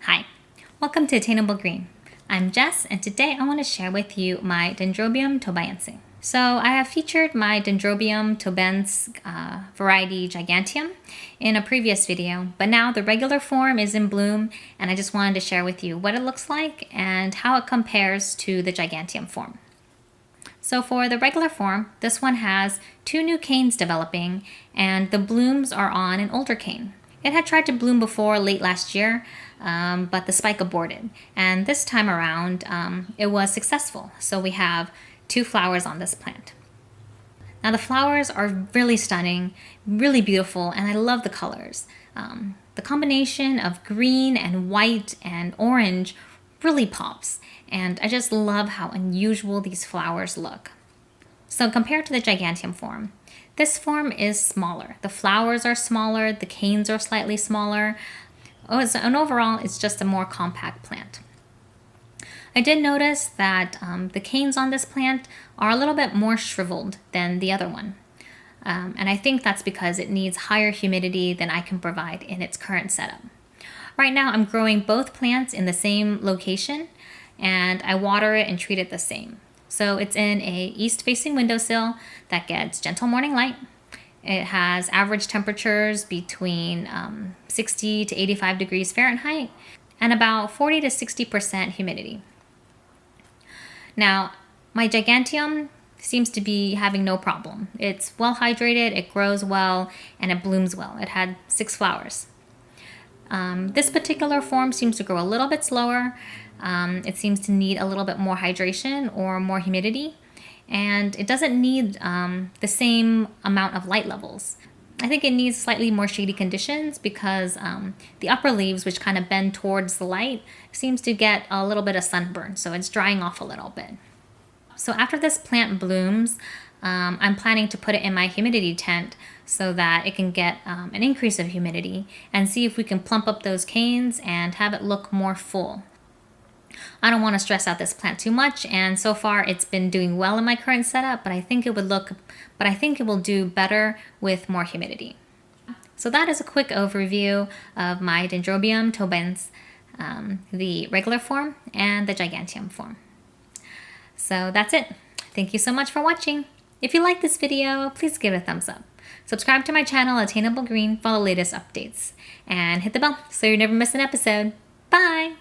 Hi, welcome to Attainable Green. I'm Jess, and today I want to share with you my Dendrobium tobaense. So I have featured my Dendrobium tobaense variety Giganteum in a previous video, but now the regular form is in bloom, and I just wanted to share with you what it looks like and how it compares to the Giganteum form. So for the regular form, this one has 2 new canes developing, and the blooms are on an older cane. It had tried to bloom before late last year, but the spike aborted. And this time around, it was successful. So we have 2 flowers on this plant. Now the flowers are really stunning, really beautiful, and I love the colors. The combination of green and white and orange really pops. And I just love how unusual these flowers look. So compared to the Giganteum form, this form is smaller. The flowers are smaller, the canes are slightly smaller, and overall it's just a more compact plant. I did notice that the canes on this plant are a little bit more shriveled than the other one. And I think that's because it needs higher humidity than I can provide in its current setup. Right now I'm growing both plants in the same location, and I water it and treat it the same. So it's in a east-facing windowsill that gets gentle morning light. It has average temperatures between 60 to 85 degrees Fahrenheit and about 40 to 60% humidity. Now, my Giganteum seems to be having no problem. It's well hydrated, it grows well, and it blooms well. It had 6 flowers. This particular form seems to grow a little bit slower. It seems to need a little bit more hydration or more humidity, and it doesn't need the same amount of light levels. I think it needs slightly more shady conditions because the upper leaves, which kind of bend towards the light, seems to get a little bit of sunburn, so it's drying off a little bit. So after this plant blooms, I'm planning to put it in my humidity tent so that it can get an increase of humidity and see if we can plump up those canes and have it look more full. I don't want to stress out this plant too much, and so far it's been doing well in my current setup, but I think it will do better with more humidity. So that is a quick overview of my Dendrobium tobaense, the regular form and the Giganteum form. So that's it. Thank you so much for watching. If you like this video, please give it a thumbs up. Subscribe to my channel, Attainable Green, for the latest updates. And hit the bell so you never miss an episode. Bye!